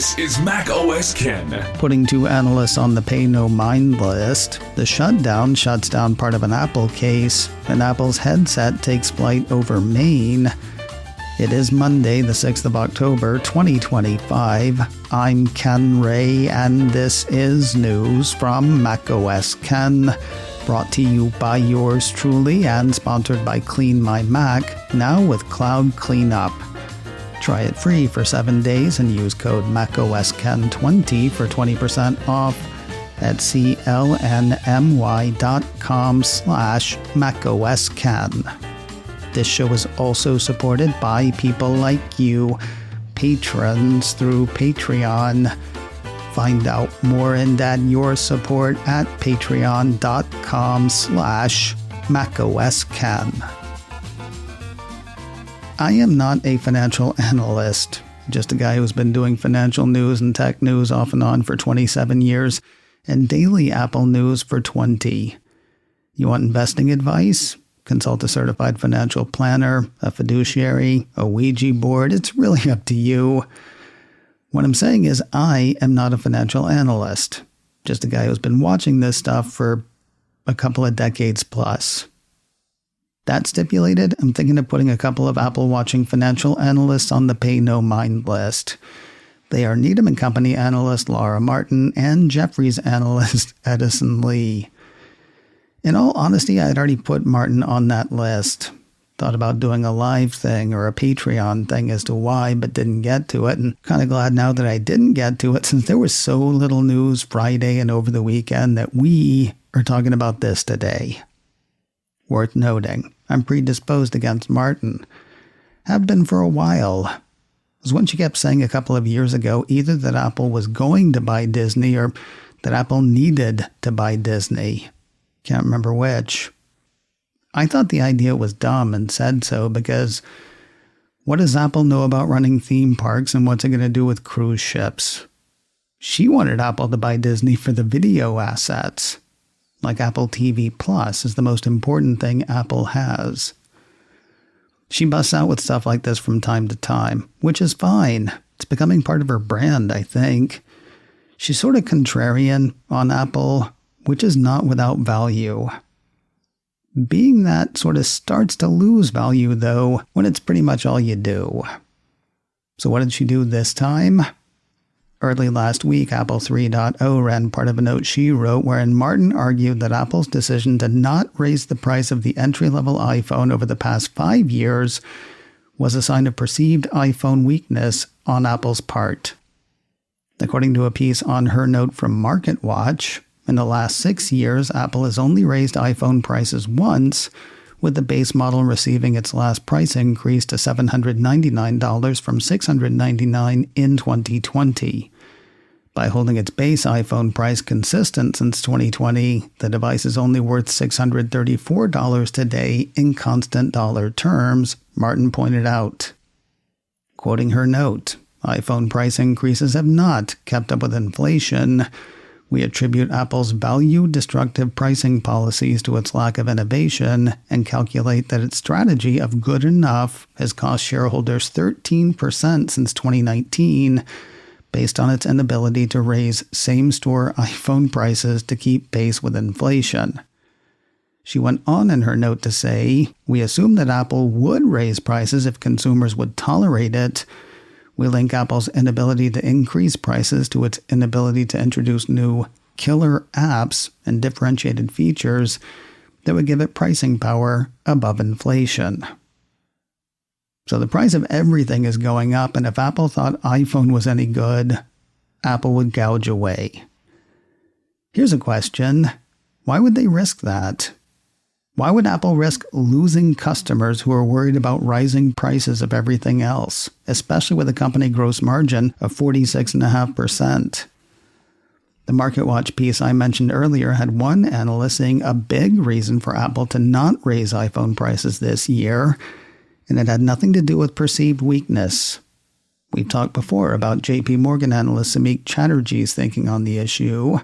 This is Mac OS Ken. Putting two analysts on the pay no mind list. The Shutdown shuts down part of an Apple case, and Apple's headset takes flight over Maine. It is Monday, the 6th of October, 2025. I'm Ken Ray, and this is news from Mac OS Ken. Brought to you by yours truly and sponsored by Clean My Mac, now with Cloud Cleanup. Try it free for 7 days and use code MacOSKen20 for 20% off at clnmy.com/MacOSKen. This show is also supported by people like you, patrons through Patreon. Find out more and add your support at patreon.com/MacOSKen. I am not a financial analyst, just a guy who's been doing financial news and tech news off and on for 27 years and daily Apple news for 20. You want investing advice? Consult a certified financial planner, a fiduciary, a Ouija board. It's really up to you. What I'm saying is I am not a financial analyst, just a guy who's been watching this stuff for a couple of decades plus. That stipulated, I'm thinking of putting a couple of Apple watching financial analysts on the pay no mind list. They are Needham and Company analyst Laura Martin and Jefferies analyst Edison Lee. In all honesty, I had already put Martin on that list. Thought about doing a live thing or a Patreon thing as to why, but didn't get to it. And kind of glad now that I didn't get to it, since there was so little news Friday and over the weekend, that we are talking about this today. Worth noting, I'm predisposed against Martin. Have been for a while. It was when she kept saying a couple of years ago either that Apple was going to buy Disney or that Apple needed to buy Disney. Can't remember which. I thought the idea was dumb and said so because what does Apple know about running theme parks and what's it going to do with cruise ships? She wanted Apple to buy Disney for the video assets. Like Apple TV Plus is the most important thing Apple has. She busts out with stuff like this from time to time, which is fine. It's becoming part of her brand, I think. She's sort of contrarian on Apple, which is not without value. Being that sort of starts to lose value, though, when it's pretty much all you do. So what did she do this time? Early last week, Apple 3.0 ran part of a note she wrote wherein Martin argued that Apple's decision to not raise the price of the entry-level iPhone over the past 5 years was a sign of perceived iPhone weakness on Apple's part. According to a piece on her note from MarketWatch, in the last 6 years, Apple has only raised iPhone prices once, with the base model receiving its last price increase to $799 from $699 in 2020. By holding its base iPhone price consistent since 2020, the device is only worth $634 today in constant dollar terms, Martin pointed out. Quoting her note, iPhone price increases have not kept up with inflation. We attribute Apple's value-destructive pricing policies to its lack of innovation and calculate that its strategy of good enough has cost shareholders 13% since 2019, based on its inability to raise same-store iPhone prices to keep pace with inflation. She went on in her note to say, "We assume that Apple would raise prices if consumers would tolerate it. We link Apple's inability to increase prices to its inability to introduce new killer apps and differentiated features that would give it pricing power above inflation." So the price of everything is going up, and if Apple thought iPhone was any good, Apple would gouge away. Here's a question. Why would they risk that? Why would Apple risk losing customers who are worried about rising prices of everything else, especially with a company gross margin of 46.5%? The MarketWatch piece I mentioned earlier had one analyst saying a big reason for Apple to not raise iPhone prices this year, and it had nothing to do with perceived weakness. We've talked before about JP Morgan analyst Samik Chatterjee's thinking on the issue.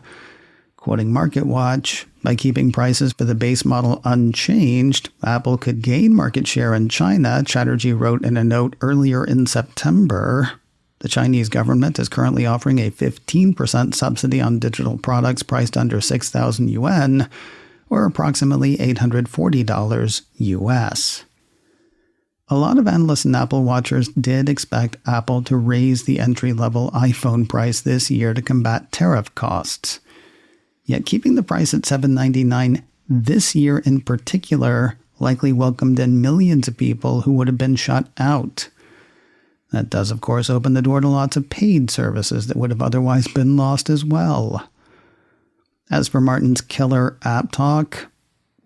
Quoting MarketWatch, by keeping prices for the base model unchanged, Apple could gain market share in China, Chatterjee wrote in a note earlier in September. The Chinese government is currently offering a 15% subsidy on digital products priced under 6,000 yuan, or approximately $840 US. A lot of analysts and Apple watchers did expect Apple to raise the entry-level iPhone price this year to combat tariff costs. Yet keeping the price at $799 this year in particular likely welcomed in millions of people who would have been shut out. That does, of course, open the door to lots of paid services that would have otherwise been lost as well. As for Martin's killer app talk,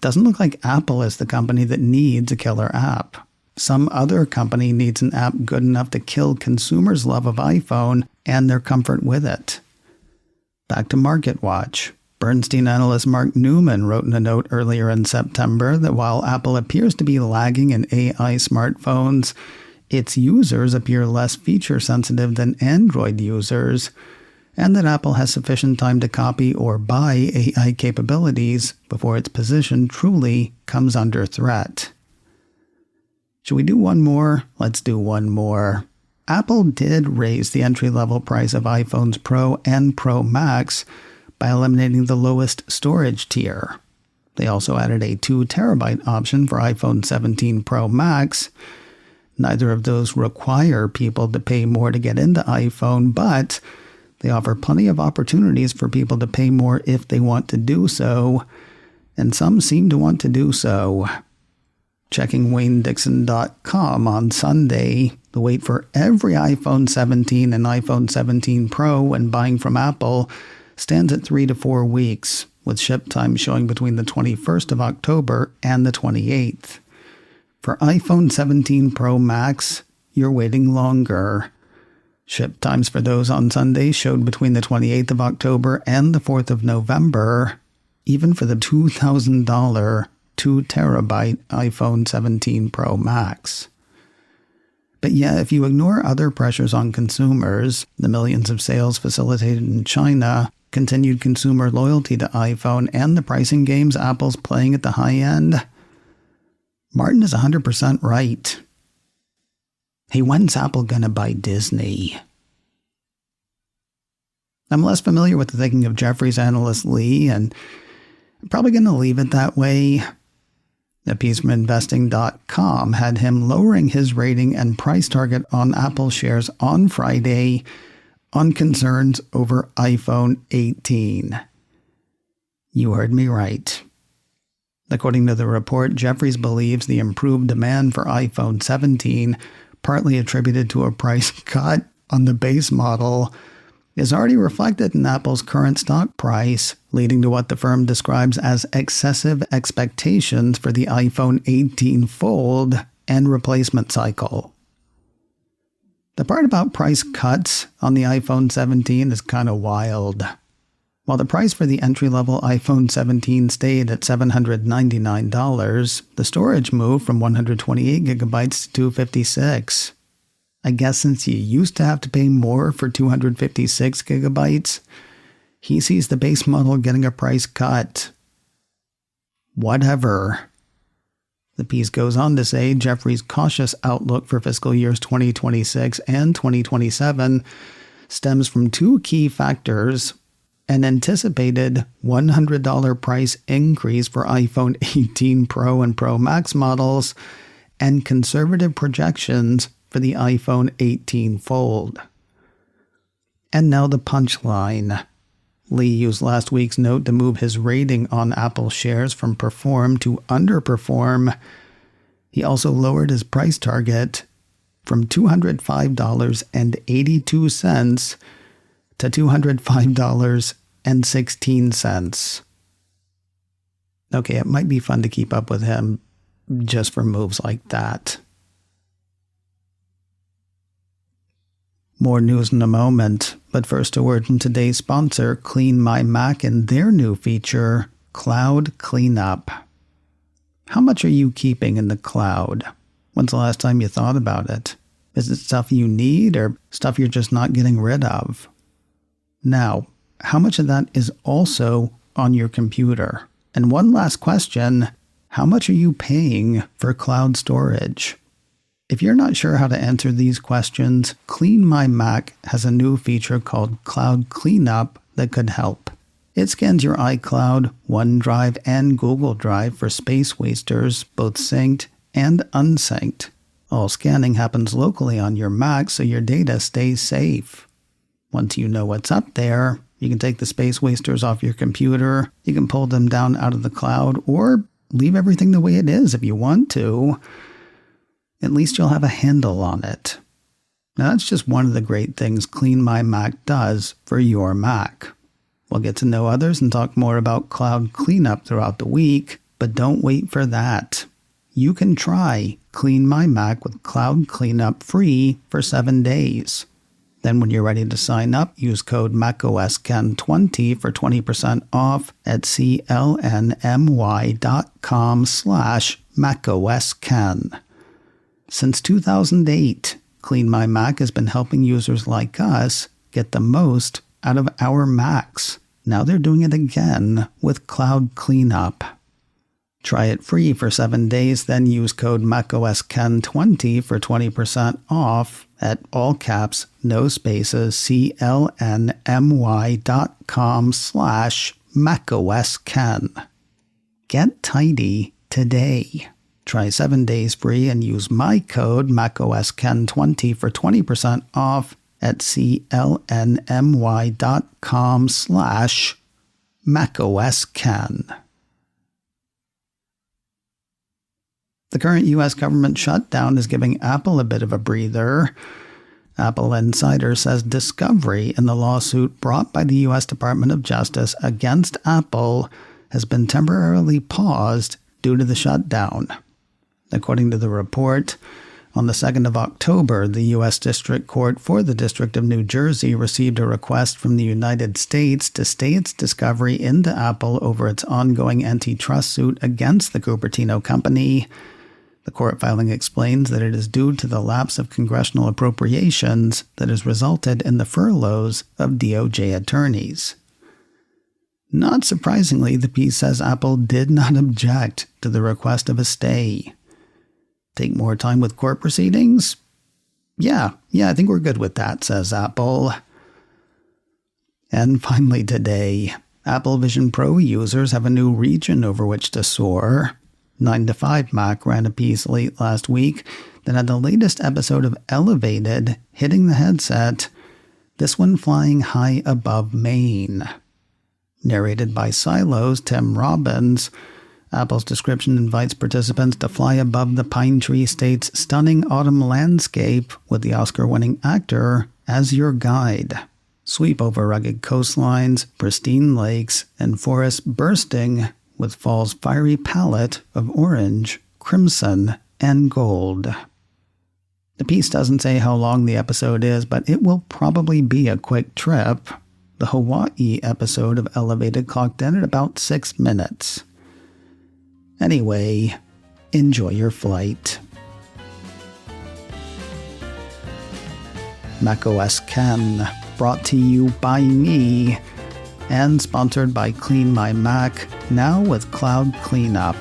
doesn't look like Apple is the company that needs a killer app. Some other company needs an app good enough to kill consumers' love of iPhone and their comfort with it. Back to MarketWatch. Bernstein analyst Mark Newman wrote in a note earlier in September that while Apple appears to be lagging in AI smartphones, its users appear less feature-sensitive than Android users, and that Apple has sufficient time to copy or buy AI capabilities before its position truly comes under threat. Should we do one more? Let's do one more. Apple did raise the entry-level price of iPhones Pro and Pro Max by eliminating the lowest storage tier. They also added a 2 terabyte option for iPhone 17 Pro Max. Neither of those require people to pay more to get into iPhone, but they offer plenty of opportunities for people to pay more if they want to do so, and some seem to want to do so. Checking WayneDixon.com on Sunday, the wait for every iPhone 17 and iPhone 17 Pro when buying from Apple stands at 3 to 4 weeks, with ship time showing between the 21st of October and the 28th. For iPhone 17 Pro Max, you're waiting longer. Ship times for those on Sunday showed between the 28th of October and the 4th of November, even for the $2,000 2 terabyte iPhone 17 Pro Max. But yeah, if you ignore other pressures on consumers, the millions of sales facilitated in China, continued consumer loyalty to iPhone, and the pricing games Apple's playing at the high end, Martin is 100% right. Hey, when's Apple gonna buy Disney? I'm less familiar with the thinking of Jefferies analyst Lee, and I'm probably going to leave it that way. A piece from investing.com had him lowering his rating and price target on Apple shares on Friday on concerns over iPhone 18. You heard me right. According to the report, Jefferies believes the improved demand for iPhone 17, partly attributed to a price cut on the base model, is already reflected in Apple's current stock price, leading to what the firm describes as excessive expectations for the iPhone 18 Fold and replacement cycle. The part about price cuts on the iPhone 17 is kind of wild. While the price for the entry-level iPhone 17 stayed at $799, the storage moved from 128 gigabytes to 256. I guess since you used to have to pay more for 256 gigabytes, he sees the base model getting a price cut. Whatever. The piece goes on to say Jefferies' cautious outlook for fiscal years 2026 and 2027 stems from 2 key factors: an anticipated $100 price increase for iPhone 18 Pro and Pro Max models, and conservative projections for the iPhone 18 Fold. And now the punchline. Lee used last week's note to move his rating on Apple shares from perform to underperform. He also lowered his price target from $205.82 to $205.16. Okay, it might be fun to keep up with him just for moves like that. More news in a moment, but first a word from today's sponsor, Clean My Mac, and their new feature, Cloud Cleanup. How much are you keeping in the cloud? When's the last time you thought about it? Is it stuff you need or stuff you're just not getting rid of? Now, how much of that is also on your computer? And one last question, how much are you paying for cloud storage? If you're not sure how to answer these questions, Clean My Mac has a new feature called Cloud Cleanup that could help. It scans your iCloud, OneDrive, and Google Drive for space wasters, both synced and unsynced. All scanning happens locally on your Mac so your data stays safe. Once you know what's up there, you can take the space wasters off your computer, you can pull them down out of the cloud, or leave everything the way it is if you want to. At least you'll have a handle on it. Now that's just one of the great things Clean My Mac does for your Mac. We'll get to know others and talk more about cloud cleanup throughout the week, but don't wait for that. You can try Clean My Mac with Cloud Cleanup free for 7 days. Then when you're ready to sign up, use code MacOSKen20 for 20% off at clny.com/MacOSKen. Since 2008, Clean My Mac has been helping users like us get the most out of our Macs. Now they're doing it again with Cloud Cleanup. Try it free for 7 days, then use code MacOSKen20 for 20% off at all caps, no spaces, clny.com/MacOSKen. Get tidy today. Try 7 days free and use my code MacOSKen20 for 20% off at clny.com/MacOSKen. The current U.S. government shutdown is giving Apple a bit of a breather. Apple Insider says discovery in the lawsuit brought by the U.S. Department of Justice against Apple has been temporarily paused due to the shutdown. According to the report, on the 2nd of October, the U.S. District Court for the District of New Jersey received a request from the United States to stay its discovery into Apple over its ongoing antitrust suit against the Cupertino company. The court filing explains that it is due to the lapse of congressional appropriations that has resulted in the furloughs of DOJ attorneys. Not surprisingly, the piece says Apple did not object to the request of a stay. Take more time with court proceedings? Yeah, I think we're good with that, says Apple. And finally today, Apple Vision Pro users have a new region over which to soar. 9 to 5 Mac ran a piece late last week that had the latest episode of Elevated hitting the headset, this one flying high above Maine. Narrated by Silo's Tim Robbins, Apple's description invites participants to fly above the Pine Tree State's stunning autumn landscape with the Oscar-winning actor as your guide. Sweep over rugged coastlines, pristine lakes, and forests bursting with fall's fiery palette of orange, crimson, and gold. The piece doesn't say how long the episode is, but it will probably be a quick trip. The Hawaii episode of Elevated clocked in at about 6 minutes. Anyway, enjoy your flight. macOS Ken, brought to you by me, and sponsored by Clean My Mac, now with Cloud Cleanup.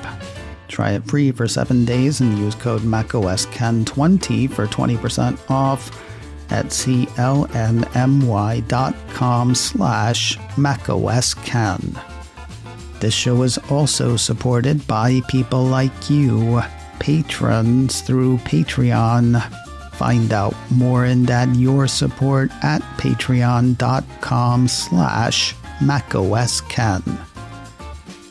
Try it free for 7 days and use code MacOSKen20 for 20% off at clny.com/MacOSKen. This show is also supported by people like you, patrons through Patreon. Find out more and add your support at patreon.com/MacOSKen.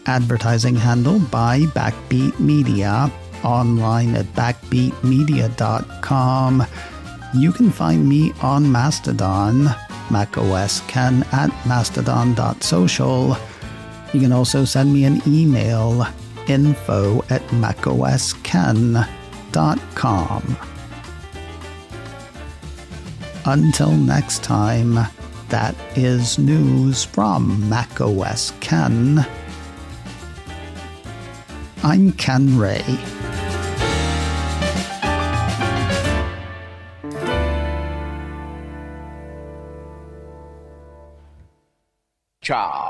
Advertising handled by Backbeat Media, online at backbeatmedia.com. You can find me on Mastodon, MacOSKen at mastodon.social. You can also send me an email, info@macosken.com. Until next time, that is news from macOS Ken. I'm Ken Ray. Cha.